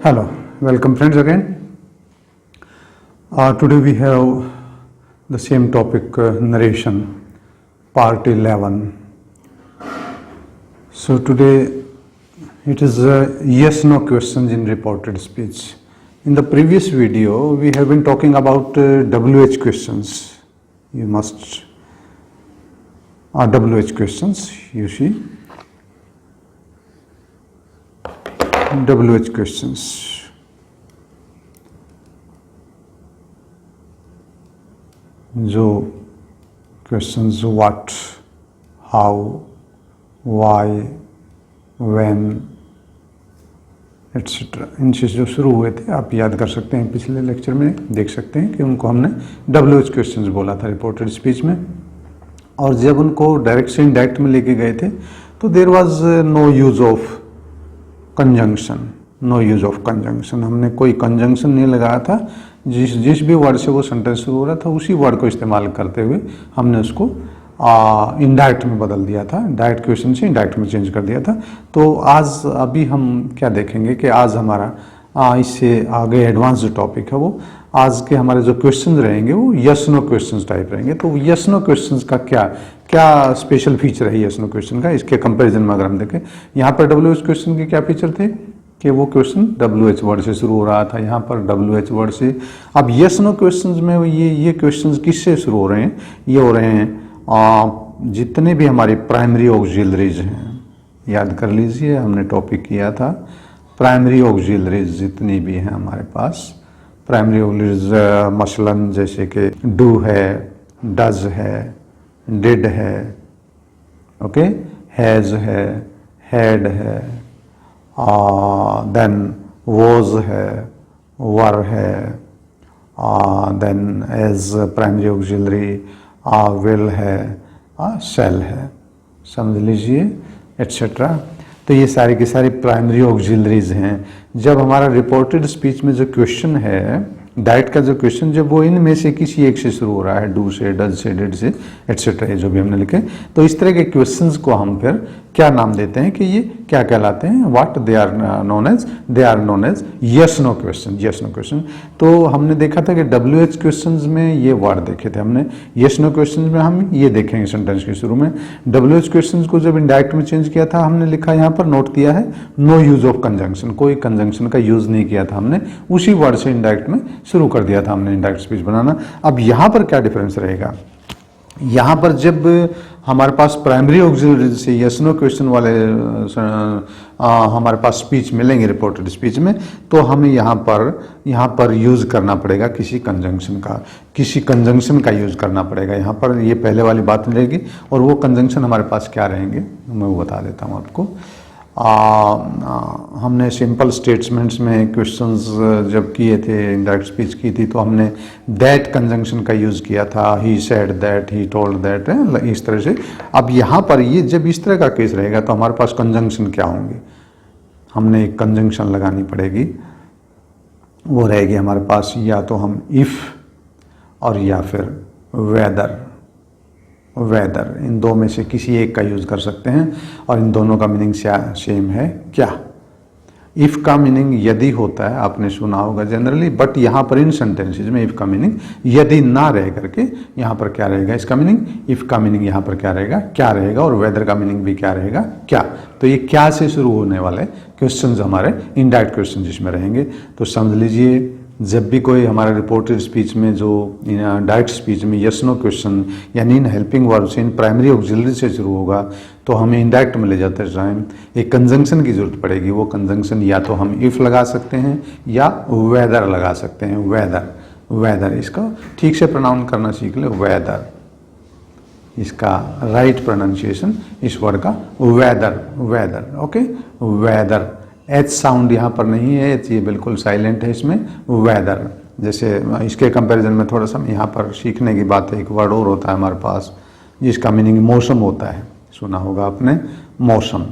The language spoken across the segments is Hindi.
Hello, welcome friends again. Today we have the same topic, narration, part 11. So today it is yes/no questions in reported speech. In the previous video we have been talking about WH questions. You must WH questions, you see. WH questions. जो questions what, how, why, when, etc. इनसे जो शुरू हुए थे आप याद कर सकते हैं, पिछले लेक्चर में देख सकते हैं कि उनको हमने WH क्वेश्चंस बोला था रिपोर्टेड स्पीच में। और जब उनको डायरेक्ट से इनडायरेक्ट में लेके गए थे तो there was no use of conjunction, no use of conjunction. हमने कोई कंजंक्शन नहीं लगाया था। जिस भी वर्ड से वो सेंटेंस शुरू हो रहा था उसी वर्ड को इस्तेमाल करते हुए हमने उसको इनडायरेक्ट में बदल दिया था, डायरेक्ट क्वेश्चन से इनडायरेक्ट में चेंज कर दिया था। तो आज अभी हम क्या देखेंगे कि आज हमारा इससे आगे एडवांस जो टॉपिक है वो आज के हमारे जो क्वेश्चन रहेंगे वो यस नो क्वेश्चंस टाइप रहेंगे। तो यस नो क्वेश्चंस का क्या स्पेशल फीचर है यस नो क्वेश्चन का, इसके कंपैरिजन में अगर हम देखें, यहाँ पर WH क्वेश्चन के क्या फीचर थे कि वो क्वेश्चन WH वर्ड से शुरू हो रहा था, यहाँ पर WH वर्ड से। अब यस नो क्वेश्चंस में ये क्वेश्चंस किससे शुरू हो रहे हैं? ये हो रहे हैं जितने भी हमारी प्राइमरी ऑक्सिलरीज हैं, याद कर लीजिए हमने टॉपिक किया था प्राइमरी ऑक्सिलरीज जितनी भी हैं हमारे पास, प्राइमरी ऑक्सिलरीज मसलन जैसे कि डू है, डज है, डिड है, ओके, हैज है, हैड है, देन वॉज है, वर है, then as primary auxiliary will है, शैल है, समझ लीजिए एटसेट्रा। तो ये सारी की सारी प्राइमरी ऑक्सिलरीज हैं। जब हमारा रिपोर्टेड स्पीच में जो क्वेश्चन है, डायरेक्ट का जो क्वेश्चन, जब वो इनमें से किसी एक से शुरू हो रहा है, डू से, डज से, डिड से, एटसेट्रा, जो भी हमने लिखे, तो इस तरह के क्वेश्चंस को हम फिर क्या नाम देते हैं कि ये क्या कहलाते हैं? What they are known as yes no question, yes no question. तो हमने देखा था कि WH क्वेश्चंस में ये वर्ड देखे थे हमने, यस नो क्वेश्चंस में हम ये देखेंगे सेंटेंस के शुरू में। WH क्वेश्चंस को जब इनडायरेक्ट में चेंज किया था, हमने लिखा यहाँ पर नोट किया है नो यूज ऑफ कंजंक्शन, कोई कंजंक्शन का यूज नहीं किया था हमने, उसी वर्ड से इनडायरेक्ट में शुरू कर दिया था हमने इनडायरेक्ट स्पीच बनाना। अब यहाँ पर क्या डिफरेंस रहेगा? यहाँ पर जब हमारे पास प्राइमरी ऑक्सिलरी से यस नो क्वेश्चन वाले हमारे पास स्पीच मिलेंगे रिपोर्टेड स्पीच में, तो हमें यहाँ पर यूज़ करना पड़ेगा किसी कंजंक्शन का यूज़ करना पड़ेगा। यहाँ पर ये पहले वाली बात रहेगी और वो कंजंक्शन हमारे पास क्या रहेंगे मैं वो बता देता हूँ आपको। हमने सिंपल स्टेटमेंट्स में क्वेश्चंस जब किए थे, इनडायरेक्ट स्पीच की थी, तो हमने दैट कंजंक्शन का यूज़ किया था, he said that, he told that, इस तरह से। अब यहाँ पर ये जब इस तरह का केस रहेगा तो हमारे पास कंजंक्शन क्या होंगे? हमने एक कंजंक्शन लगानी पड़ेगी, वो रहेगी हमारे पास या तो हम इफ़ और या फिर वेदर, इन दो में से किसी एक का यूज़ कर सकते हैं। और इन दोनों का मीनिंग सेम है क्या? इफ़ का मीनिंग यदि होता है, आपने सुना होगा जनरली, बट यहाँ पर इन सेंटेंसेज में इफ़ का मीनिंग यदि ना रह करके यहाँ पर क्या रहेगा इसका मीनिंग? इफ़ का मीनिंग यहाँ पर क्या रहेगा? क्या रहेगा। और वेदर का मीनिंग भी क्या रहेगा? क्या। तो ये क्या से शुरू होने वाले क्वेश्चंस हमारे इनडायरेक्ट क्वेश्चन जिसमें रहेंगे। तो समझ लीजिए जब भी कोई हमारा रिपोर्टेड स्पीच में जो डायरेक्ट स्पीच में यस नो क्वेश्चन यानी इन हेल्पिंग वर्ब से, इन प्राइमरी ऑक्सिलरी से शुरू होगा, तो हमें इनडायरेक्ट में ले जाते टाइम एक कंजंक्शन की जरूरत पड़ेगी। वो कंजंक्शन या तो हम इफ़ लगा सकते हैं या वेदर लगा सकते हैं। वेदर इसका ठीक से प्रोनाउंस करना सीख ले, वेदर, इसका राइट प्रोनाउंसिएशन इस वर्ड का whether, okay, whether. H sound यहाँ पर नहीं है, एच ये बिल्कुल साइलेंट है इसमें, वेदर। जैसे इसके कंपैरिजन में थोड़ा सा यहाँ पर सीखने की बात है, एक वर्ड और होता है हमारे पास जिसका मीनिंग मौसम होता है, सुना होगा आपने, मौसम।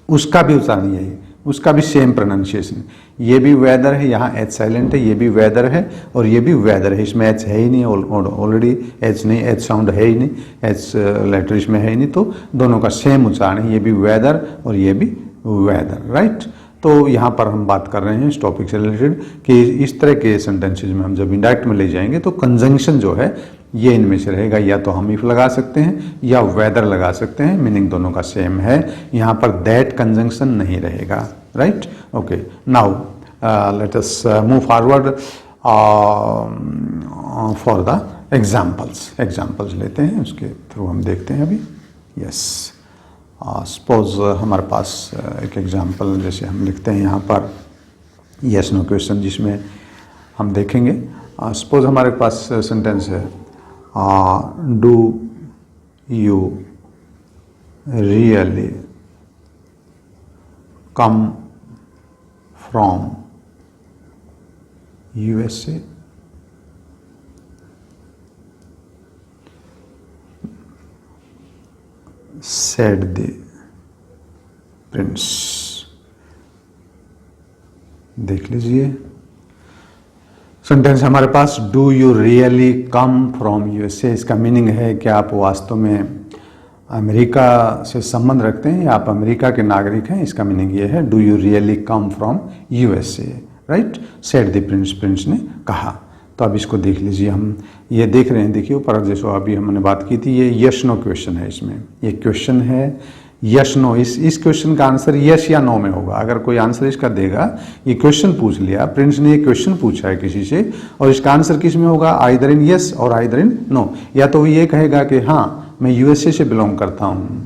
उसका भी उच्चारण यही, उसका भी सेम प्रोनाउंसिएशन। ये भी वेदर है, यहाँ एच साइलेंट है, ये भी वेदर है और ये भी वेदर है। इसमें एच है ही नहीं, ऑलरेडी एच नहीं, एच साउंड है ही नहीं, एच लेटर इसमें है ही नहीं, तो दोनों का सेम उच्चारण है, ये भी वेदर और ये भी वेदर, राइट। तो यहाँ पर हम बात कर रहे हैं इस टॉपिक से रिलेटेड कि इस तरह के सेंटेंसेज में हम जब इंडायरेक्ट में ले जाएंगे तो कंजंक्शन जो है ये इनमें से रहेगा, या तो हम इफ लगा सकते हैं या वेदर लगा सकते हैं, मीनिंग दोनों का सेम है। यहाँ पर दैट कंजंक्शन नहीं रहेगा, right. Okay, now let us move forward for the examples लेते हैं, उसके थ्रू हम देखते हैं अभी। यस, सपोज हमारे पास एक एग्जाम्पल जैसे हम लिखते हैं यहाँ पर यस नो क्वेश्चन, जिसमें हम देखेंगे सपोज हमारे पास सेंटेंस है do you really come from USA? said the prince। देख लीजिए सेंटेंस हमारे पास, do you really come from USA। इसका मीनिंग है कि आप वास्तव में अमेरिका से संबंध रखते हैं या आप अमेरिका के नागरिक हैं। इसका मीनिंग ये है, do you really come from USA, right. Said the Prince, Prince ने कहा। तो अब इसको देख लीजिए, हम ये देख रहे हैं, देखिए ऊपर जैसे अभी हमने बात की थी, ये यस नो क्वेश्चन है। इसमें ये क्वेश्चन है यस नो, इस क्वेश्चन का आंसर यस या नो में होगा। अगर कोई आंसर इसका देगा, ये क्वेश्चन पूछ लिया, प्रिंस ने ये क्वेश्चन पूछा है किसी से, और इसका आंसर किस में होगा, आइदर इन यस और आइदर इन नो। या तो वो ये कहेगा कि हाँ मैं USA से बिलोंग करता हूँ,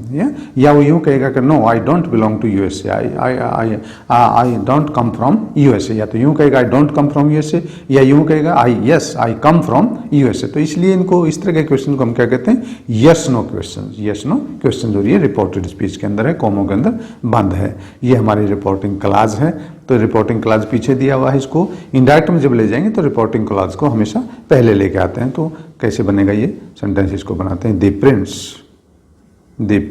या वो यूँ कहेगा कि no I don't belong to USA, I don't come from USA। या तो यूँ कहेगा I don't come from USA, या यूँ कहेगा आई कम फ्रॉम USA। तो इसलिए इनको इस तरह के क्वेश्चन को हम क्या कहते हैं, यस नो क्वेश्चन। और ये रिपोर्टेड स्पीच के अंदर है, कॉमों के अंदर बंद है। ये हमारी रिपोर्टिंग क्लास है। तो रिपोर्टिंग क्लास पीछे दिया हुआ है, इसको इंडायरेक्ट में जब ले जाएंगे तो रिपोर्टिंग क्लास को हमेशा पहले लेके आते हैं। तो कैसे बनेगा ये सेंटेंस, इसको बनाते हैं, द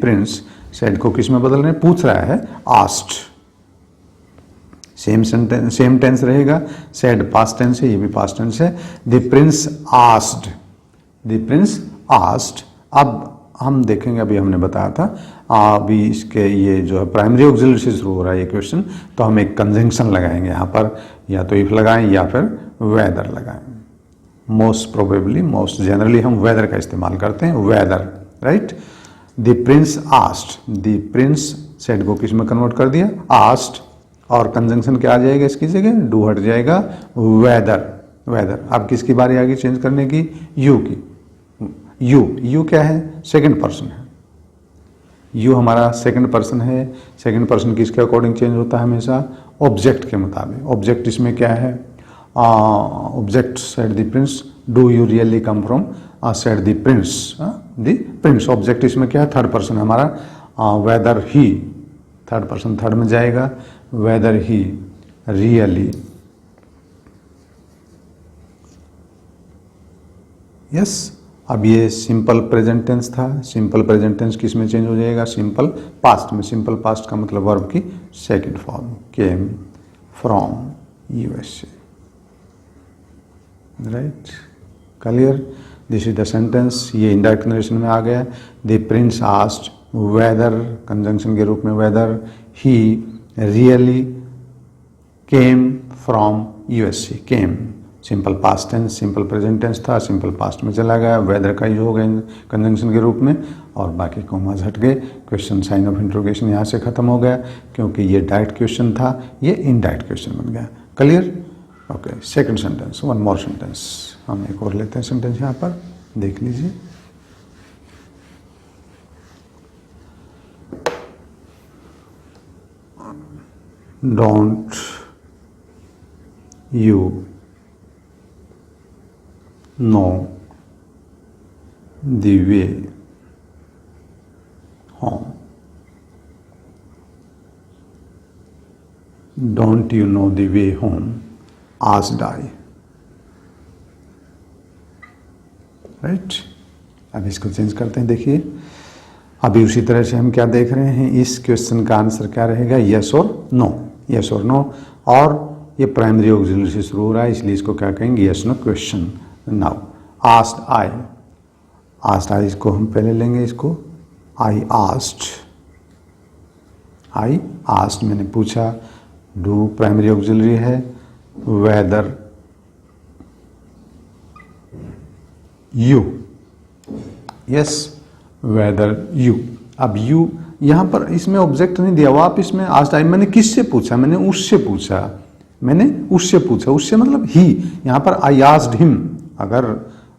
प्रिंस सेड को किस में बदल रहे हैं, पूछ रहा है, आस्क्ड। सेम टेंस रहेगा, सेड पास्ट टेंस है, ये भी पास्ट टेंस है। The prince asked. अब हम देखेंगे, अभी हमने बताया था, अभी इसके ये जो है प्राइमरी ऑक्सिलरी से शुरू हो रहा है ये क्वेश्चन, तो हम एक कंजंक्शन लगाएंगे यहाँ पर, या तो इफ लगाएं या फिर वेदर लगाएं। मोस्ट प्रोबेबली, मोस्ट जनरली हम वेदर का इस्तेमाल करते हैं, whether, right. The prince asked, the prince said को किस में कन्वर्ट कर दिया, आस्क्ड, और कंजंक्शन क्या आ जाएगा इसकी जगह, डू हट जाएगा, वेदर। अब किसकी बारी आ गई चेंज करने की, यू की। यू क्या है, सेकंड पर्सन है। यू हमारा सेकंड पर्सन है। सेकंड पर्सन किसके अकॉर्डिंग चेंज होता है हमेशा, ऑब्जेक्ट के मुताबिक। ऑब्जेक्ट इसमें क्या है, object said the Prince, do you really come from, said the Prince. Object इसमें क्या है, थर्ड पर्सन हमारा, वेदर ही, थर्ड पर्सन थर्ड में जाएगा, वेदर ही रियली, यस। अब ये सिंपल प्रेजेंट टेंस था, सिंपल प्रेजेंट टेंस किस में चेंज हो जाएगा, सिंपल पास्ट में। सिंपल पास्ट का मतलब वर्ब की second form, came from USA, right, clear. This is the sentence, ये इनडायरेक्ट नरेशन में आ गया। The prince asked whether, conjunction के रूप में whether, he really came from USA। Came simple past tense, simple present tense था, सिंपल पास्ट में चला गया, वेदर का यूज हो गया कंजंक्शन के रूप में, और बाकी कॉमास हट गए। क्वेश्चन साइन ऑफ इंट्रोगेशन यहाँ से खत्म हो गया, क्योंकि ये डायरेक्ट क्वेश्चन था, ये इनडायरेक्ट क्वेश्चन बन गया। Clear, okay. Second sentence, one more sentence, हम एक और लेते हैं सेंटेंस यहाँ पर, देख लीजिए। Don't you know the way home? Don't you know the way home? Asked I. Right? अब इसको चेंज करते हैं, देखिए अभी उसी तरह से हम क्या देख रहे हैं, इस क्वेश्चन का आंसर क्या रहेगा, यस और नो, यस और नो। और ये प्राइमरी ऑक्सिलरी से शुरू हो रहा है, इसलिए इसको क्या कहेंगे, yes no question. Now asked I, इसको हम पहले लेंगे, इसको आई आस्क्ड, मैंने पूछा, डू प्राइमरी ऑक्सिलरी है, whether you, yes whether you. अब यू यहाँ पर इसमें ऑब्जेक्ट नहीं दिया हुआ, आप इसमें आज टाइम मैंने किससे पूछा, मैंने उससे पूछा, मैंने उससे पूछा, उससे मतलब ही, यहाँ पर आई आस्क्ड हिम, अगर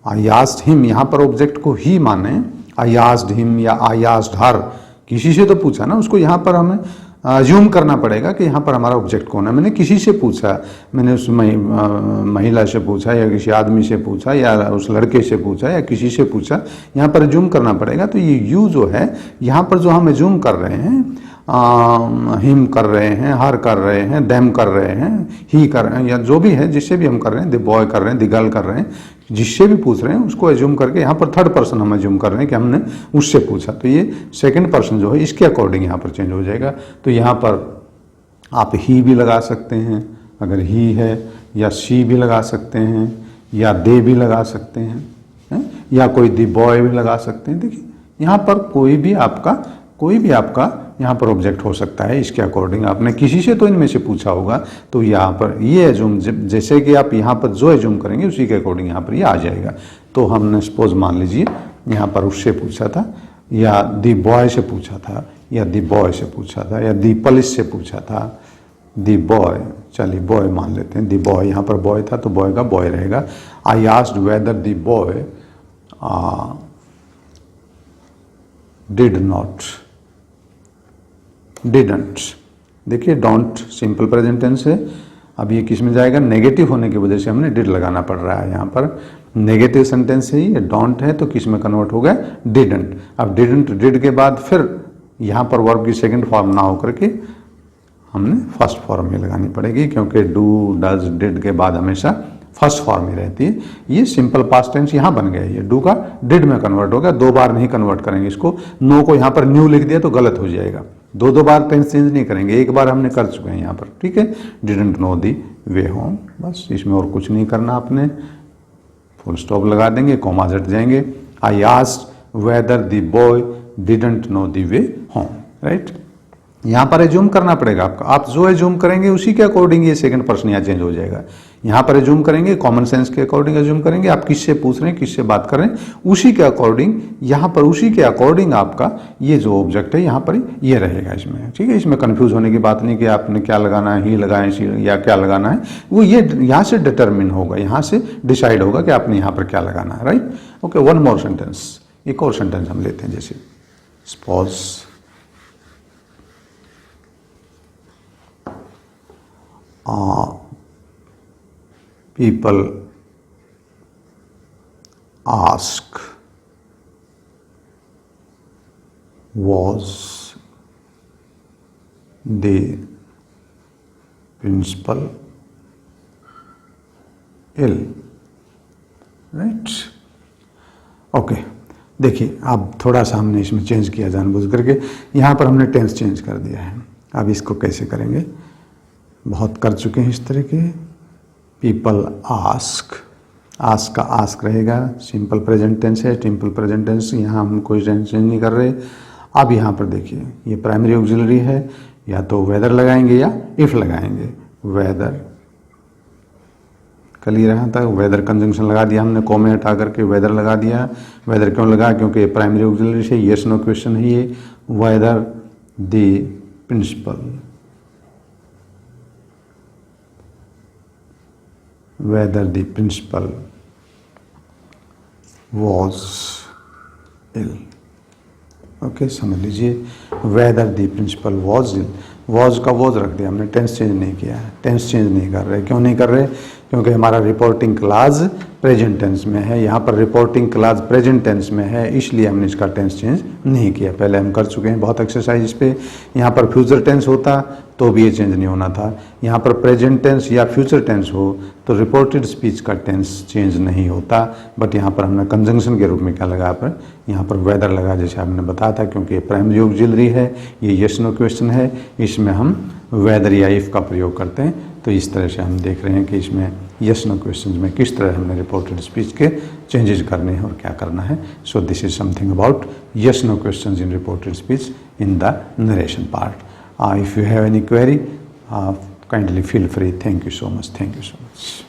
आई आस्क्ड हिम यहाँ पर ऑब्जेक्ट को ही माने, आई आस्क्ड हिम या आई आस्क्ड हर, किसी से तो पूछा ना, उसको यहाँ पर हमें अज्यूम करना पड़ेगा कि यहाँ पर हमारा ऑब्जेक्ट कौन है। मैंने किसी से पूछा, मैंने उस महिला से पूछा या किसी आदमी से पूछा या उस लड़के से पूछा या किसी से पूछा, यहाँ पर अज्यूम करना पड़ेगा। तो ये यू जो है यहाँ पर जो हम अज्यूम कर रहे हैं, हिम कर रहे हैं, हर कर रहे हैं, देम कर रहे हैं, ही कर रहे हैं, या जो भी है जिससे भी हम कर रहे हैं, द बॉय कर रहे हैं, द गर्ल कर रहे हैं, जिससे भी पूछ रहे हैं उसको एज्यूम करके यहाँ पर थर्ड पर्सन हम एज्यूम कर रहे हैं कि हमने उससे पूछा। तो ये सेकंड पर्सन जो है इसके अकॉर्डिंग यहाँ पर चेंज हो जाएगा। तो यहाँ पर आप ही भी लगा सकते हैं अगर ही है, या शी भी लगा सकते हैं, या दे भी लगा सकते हैं, या कोई द बॉय भी लगा सकते हैं। देखिए यहाँ पर कोई भी आपका यहाँ पर ऑब्जेक्ट हो सकता है, इसके अकॉर्डिंग आपने किसी से तो इनमें से पूछा होगा। तो यहाँ पर ये एज्यूम, जैसे कि आप यहाँ पर जो एज्यूम करेंगे उसी के अकॉर्डिंग यहाँ पर ये आ जाएगा। तो हमने सपोज मान लीजिए यहाँ पर उससे पूछा था, या दी बॉय से पूछा था, या दी बॉय से पूछा था, या दी पुलिस से पूछा था, दी बॉय, चलिए बॉय मान लेते हैं, दी बॉय, यहाँ पर बॉय था तो बॉय का बॉय रहेगा। I asked weather the boy did not, didn't. देखिए डोंट सिंपल प्रेजेंट टेंस है। अब ये किस में जाएगा, नेगेटिव होने की वजह से हमने डिड लगाना पड़ रहा है। यहाँ पर नेगेटिव सेंटेंस है, ये डोंट है तो किस में कन्वर्ट हो गया, डिडंट। अब डिडंट, डिड के बाद फिर यहाँ पर वर्ब की सेकंड फॉर्म ना होकर के हमने फर्स्ट फॉर्म में लगानी पड़ेगी, क्योंकि डू, डज, डिड के बाद हमेशा फर्स्ट फॉर्म में रहती है। ये सिंपल पास्ट टेंस यहाँ बन गया, ये डू का डिड में कन्वर्ट हो गया। दो बार नहीं कन्वर्ट करेंगे इसको, नो को यहाँ पर न्यू लिख दिया तो गलत हो जाएगा। दो बार टेंस चेंज नहीं करेंगे, एक बार हमने कर चुके हैं यहाँ पर, ठीक है। Didn't know the way home, बस इसमें और कुछ नहीं करना आपने, फुल स्टॉप लगा देंगे, कॉमा हट जाएंगे। I asked whether the boy didn't know the way home, right. यहाँ पर एज्यूम करना पड़ेगा आपका, आप जो एज्यूम करेंगे उसी के अकॉर्डिंग ये सेकंड पर्सन यहाँ चेंज हो जाएगा। यहाँ पर एज्यूम करेंगे, कॉमन सेंस के अकॉर्डिंग एज्यूम करेंगे, आप किससे पूछ रहे हैं, किससे बात कर रहे हैं, उसी के अकॉर्डिंग यहाँ पर, उसी के अकॉर्डिंग आपका ये जो ऑब्जेक्ट है यहाँ पर ये रहेगा इसमें, ठीक है। इसमें कंफ्यूज होने की बात नहीं कि आपने क्या लगाना है, ही लगाएं या क्या लगाना है, वो ये यहाँ से डिटरमिन होगा, यहाँ से डिसाइड होगा कि आपने यहाँ पर क्या लगाना है, right. Okay, one more sentence, एक और सेंटेंस हम लेते हैं, जैसे suppose people ask was the principal ill, right? Okay, देखिए अब थोड़ा सा हमने इसमें चेंज किया जानबूझ करके, यहाँ पर हमने टेंस चेंज कर दिया है। अब इसको कैसे करेंगे, बहुत कर चुके हैं इस तरह के। पीपल आस्क, आस्क का आस्क रहेगा, सिंपल प्रेजेंट टेंस है, सिंपल प्रेजेंट टेंस, यहाँ हम कोई टेंस चेंज नहीं कर रहे। अब यहाँ पर देखिए ये प्राइमरी ऑक्सिलरी है, या तो वेदर लगाएंगे या इफ लगाएंगे। वेदर कल ही रहा था, वेदर कंजंक्शन लगा दिया हमने, कॉमे हटा करके वेदर लगा दिया। वेदर क्यों लगा, क्योंकि प्राइमरी ऑक्सिलरी से यस नो क्वेश्चन है ये। Whether the principal, whether the principal was ill, okay समझ लीजिए। whether the principal was ill, was का was रख दिया हमने, टेंस चेंज नहीं किया, टेंस चेंज नहीं कर रहे। क्यों नहीं कर रहे, क्योंकि हमारा रिपोर्टिंग क्लास प्रेजेंट टेंस में है, यहाँ पर रिपोर्टिंग क्लास प्रेजेंट टेंस में है, इसलिए हमने इसका टेंस चेंज नहीं किया। पहले हम कर चुके हैं बहुत एक्सरसाइज इस पे। यहाँ पर फ्यूचर टेंस होता तो भी ये चेंज नहीं होना था, यहाँ पर प्रेजेंट टेंस या फ्यूचर टेंस हो तो रिपोर्टेड स्पीच का टेंस चेंज नहीं होता। बट यहाँ पर हमने कंजंक्शन के रूप में क्या लगा, पर यहाँ पर वेदर लगा, जैसे आपने बताया था, क्योंकि ये प्राइमरी ऑक्सिलरी है, ये यस नो क्वेश्चन है, इसमें हम वेदर या इफ का प्रयोग करते हैं। तो इस तरह से हम देख रहे हैं कि इसमें यस नो क्वेश्चन में किस तरह हमने रिपोर्टेड स्पीच के चेंजेस करने हैं और क्या करना है। So this is something about yes no question in reported speech in the narration part. If you have any query, kindly feel free. Thank you so much.